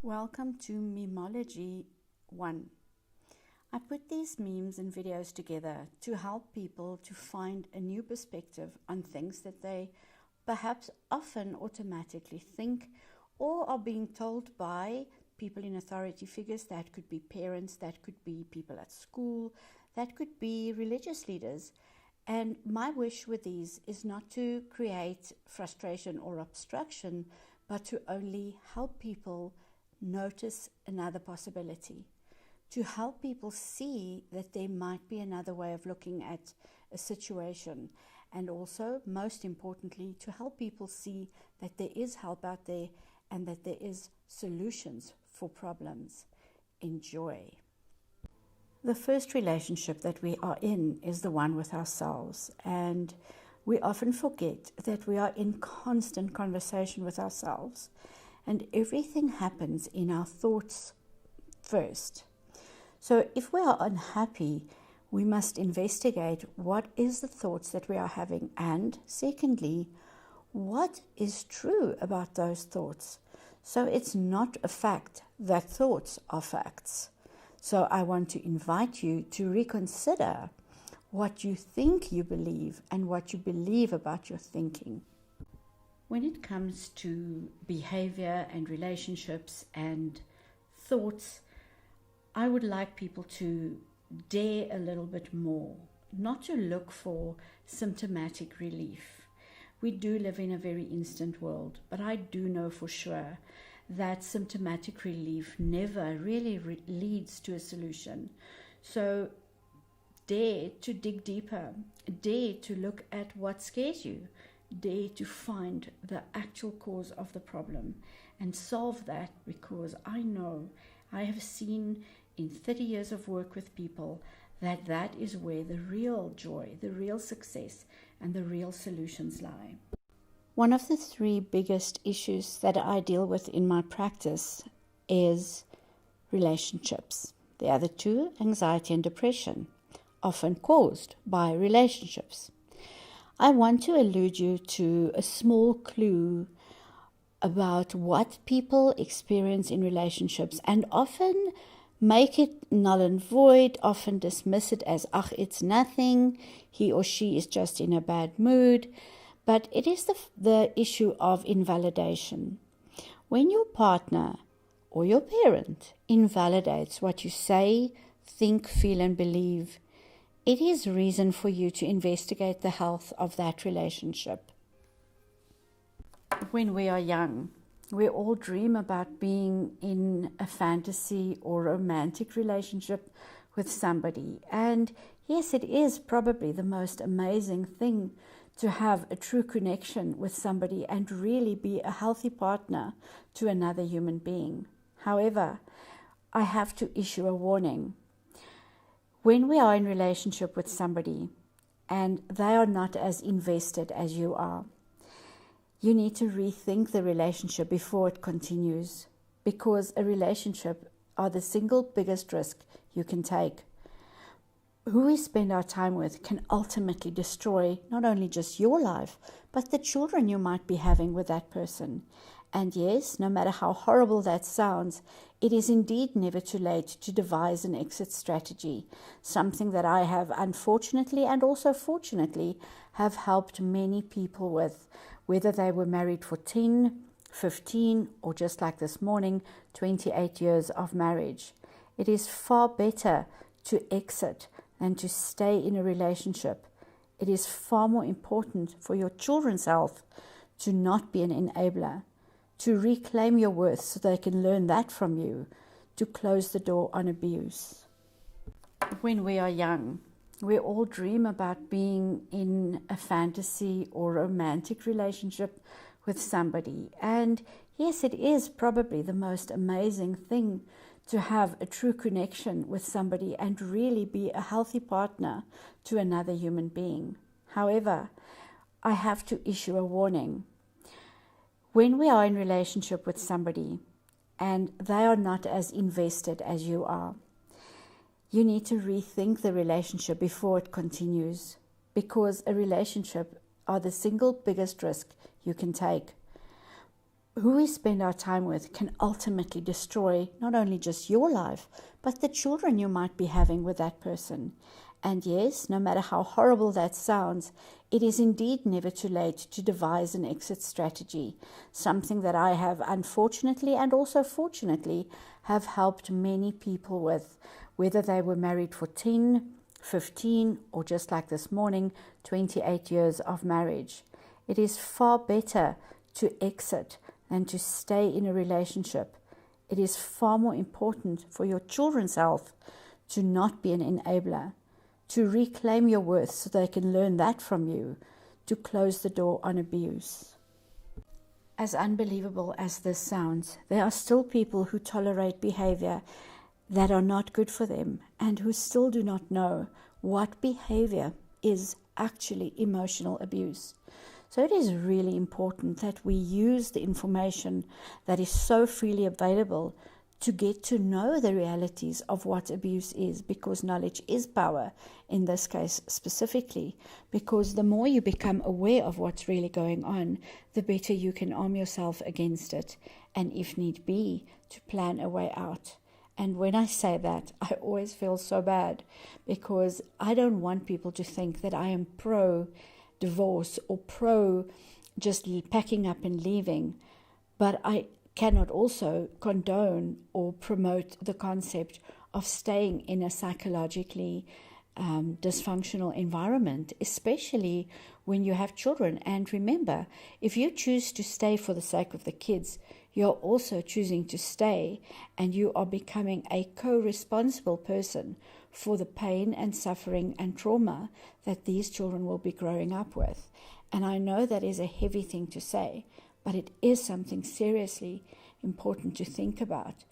Welcome to Meme-ology 1. I put these memes and videos together to help people to find a new perspective on things that they perhaps often automatically think or are being told by people in authority figures. That could be parents, that could be people at school, that could be religious leaders. And my wish with these is not to create frustration or obstruction, but to only help people notice another possibility, to help people see that there might be another way of looking at a situation, and also, most importantly, to help people see that there is help out there and that there is solutions for problems. Enjoy. The first relationship that we are in is the one with ourselves, and we often forget that we are in constant conversation with ourselves. And everything happens in our thoughts first. So if we are unhappy, we must investigate what is the thoughts that we are having, and secondly, what is true about those thoughts. So it's not a fact that thoughts are facts. So I want to invite you to reconsider what you think you believe and what you believe about your thinking. When it comes to behavior and relationships and thoughts, I would like people to dare a little bit more, not to look for symptomatic relief. We do live in a very instant world, but I do know for sure that symptomatic relief never really leads to a solution. So dare to dig deeper, dare to look at what scares you, dare to find the actual cause of the problem and solve that, because I know, I have seen in 30 years of work with people that that is where the real joy, the real success, and the real solutions lie. One of the three biggest issues that I deal with in my practice is relationships. The other two, anxiety and depression, often caused by relationships. I want to allude you to a small clue about what people experience in relationships and often make it null and void, often dismiss it as, it's nothing, he or she is just in a bad mood. But it is the issue of invalidation. When your partner or your parent invalidates what you say, think, feel, and believe, it is reason for you to investigate the health of that relationship. When we are young, we all dream about being in a fantasy or romantic relationship with somebody. And yes, it is probably the most amazing thing to have a true connection with somebody and really be a healthy partner to another human being. However, I have to issue a warning. When we are in relationship with somebody and they are not as invested as you are, you need to rethink the relationship before it continues, because a relationship are the single biggest risk you can take. Who we spend our time with can ultimately destroy not only just your life, but the children you might be having with that person. And yes, no matter how horrible that sounds, it is indeed never too late to devise an exit strategy, something that I have unfortunately and also fortunately have helped many people with, whether they were married for 10, 15, or just like this morning, 28 years of marriage. It is far better to exit than to stay in a relationship. It is far more important for your children's health to not be an enabler, to reclaim your worth so they can learn that from you, to close the door on abuse. When we are young, we all dream about being in a fantasy or romantic relationship with somebody. And yes, it is probably the most amazing thing to have a true connection with somebody and really be a healthy partner to another human being. However, I have to issue a warning. When we are in relationship with somebody and they are not as invested as you are, you need to rethink the relationship before it continues, because a relationship are the single biggest risk you can take. who we spend our time with can ultimately destroy not only just your life, but the children you might be having with that person. And yes, no matter how horrible that sounds, it is indeed never too late to devise an exit strategy, something that I have unfortunately and also fortunately have helped many people with, whether they were married for 10, 15, or just like this morning, 28 years of marriage. It is far better to exit than to stay in a relationship. It is far more important for your children's health to not be an enabler, to reclaim your worth so they can learn that from you, to close the door on abuse. As unbelievable as this sounds, there are still people who tolerate behavior that are not good for them and who still do not know what behavior is actually emotional abuse. So it is really important that we use the information that is so freely available to get to know the realities of what abuse is, because knowledge is power in this case specifically, because the more you become aware of what's really going on, the better you can arm yourself against it, and if need be, to plan a way out. And when I say that, I always feel so bad, because I don't want people to think that I am pro-divorce or pro just packing up and leaving, but I cannot also condone or promote the concept of staying in a psychologically dysfunctional environment, especially when you have children. And remember, if you choose to stay for the sake of the kids, you're also choosing to stay, and you are becoming a co-responsible person for the pain and suffering and trauma that these children will be growing up with. And I know that is a heavy thing to say, but it is something seriously important to think about.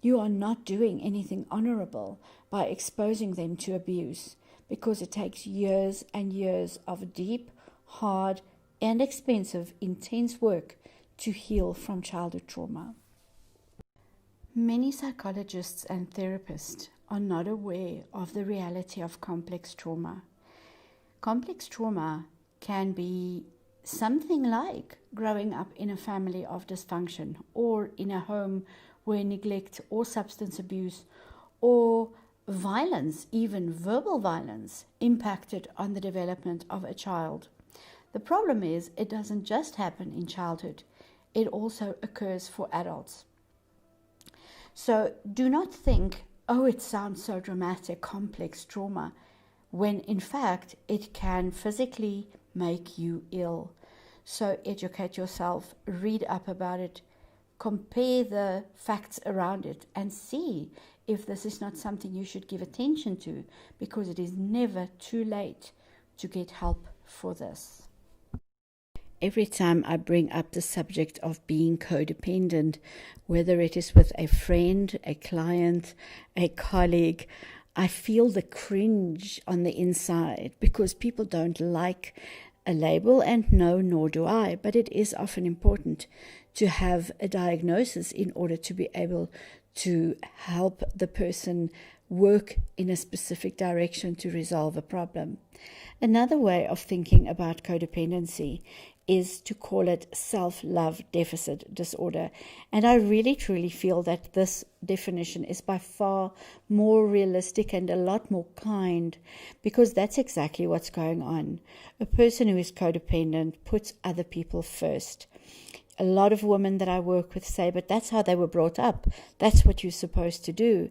You are not doing anything honorable by exposing them to abuse, because it takes years and years of deep, hard, and expensive, intense work to heal from childhood trauma. Many psychologists and therapists are not aware of the reality of complex trauma. Complex trauma can be something like growing up in a family of dysfunction, or in a home where neglect or substance abuse or violence, even verbal violence, impacted on the development of a child. The problem is, it doesn't just happen in childhood, it also occurs for adults. So do not think, oh, it sounds so dramatic, complex trauma, when in fact it can physically make you ill. So educate yourself, read up about it, compare the facts around it, and see if this is not something you should give attention to, because it is never too late to get help for this. Every time I bring up the subject of being codependent, whether it is with a friend, a client, a colleague, I feel the cringe on the inside, because people don't like a label, and no, nor do I, but it is often important to have a diagnosis in order to be able to help the person work in a specific direction to resolve a problem. Another way of thinking about codependency is to call it self-love deficit disorder. And I really truly feel that this definition is by far more realistic and a lot more kind, because that's exactly what's going on. A person who is codependent puts other people first. A lot of women that I work with say, but that's how they were brought up. That's what you're supposed to do.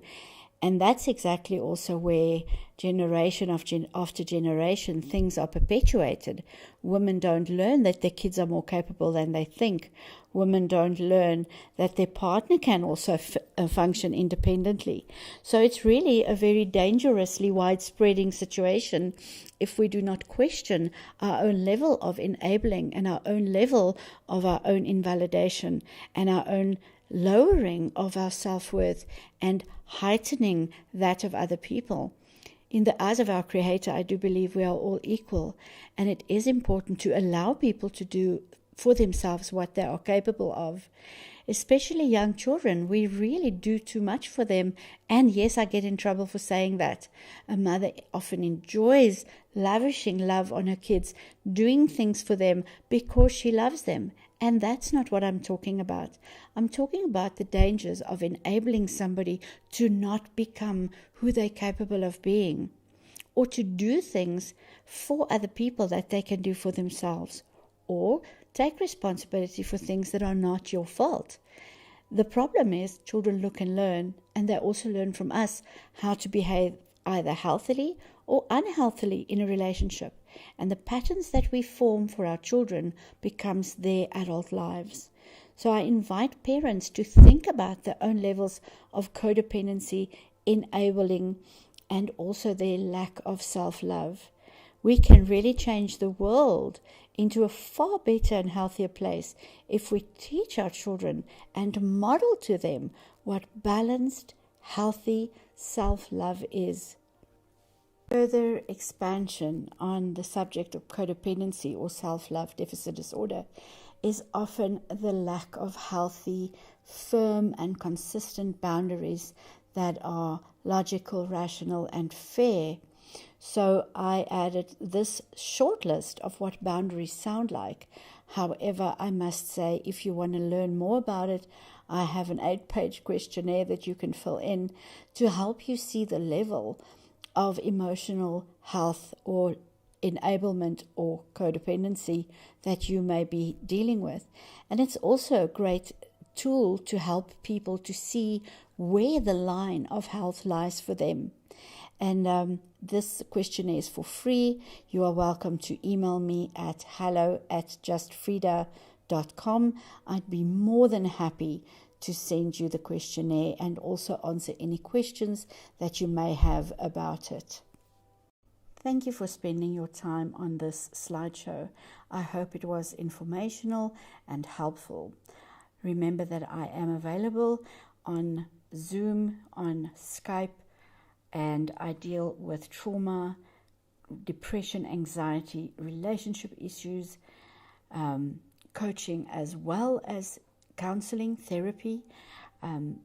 And that's exactly also where generation after generation things are perpetuated. Women don't learn that their kids are more capable than they think. Women don't learn that their partner can also function independently. So it's really a very dangerously widespreading situation if we do not question our own level of enabling and our own level of our own invalidation and our own lowering of our self-worth and heightening that of other people. In the eyes of our Creator, I do believe we are all equal, and it is important to allow people to do for themselves what they are capable of. Especially young children, we really do too much for them, and yes, I get in trouble for saying that. A mother often enjoys lavishing love on her kids, doing things for them because she loves them, And that's not what I'm talking about. I'm talking about the dangers of enabling somebody to not become who they're capable of being, or to do things for other people that they can do for themselves, or take responsibility for things that are not your fault. The problem is children look and learn, and they also learn from us how to behave either healthily or unhealthily in a relationship. And the patterns that we form for our children becomes their adult lives. So I invite parents to think about their own levels of codependency, enabling, and also their lack of self-love. We can really change the world into a far better and healthier place if we teach our children and model to them what balanced, healthy self-love is. Further expansion on the subject of codependency or self-love deficit disorder is often the lack of healthy, firm and consistent boundaries that are logical, rational and fair. So I added this short list of what boundaries sound like. However, I must say, if you want to learn more about it, I have an 8-page questionnaire that you can fill in to help you see the level of emotional health or enablement or codependency that you may be dealing with. And it's also a great tool to help people to see where the line of health lies for them. And this questionnaire is for free. You are welcome to email me at hello@justfrida.com. I'd be more than happy to send you the questionnaire and also answer any questions that you may have about it. Thank you for spending your time on this slideshow. I hope it was informational and helpful. Remember that I am available on Zoom, on Skype, and I deal with trauma, depression, anxiety, relationship issues, coaching, as well as counseling, therapy.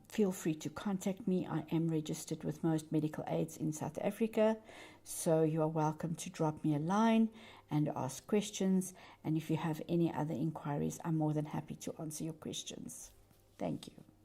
Feel free to contact me. I am registered with most medical aids in South Africa, so you are welcome to drop me a line and ask questions. And if you have any other inquiries, I'm more than happy to answer your questions. Thank you.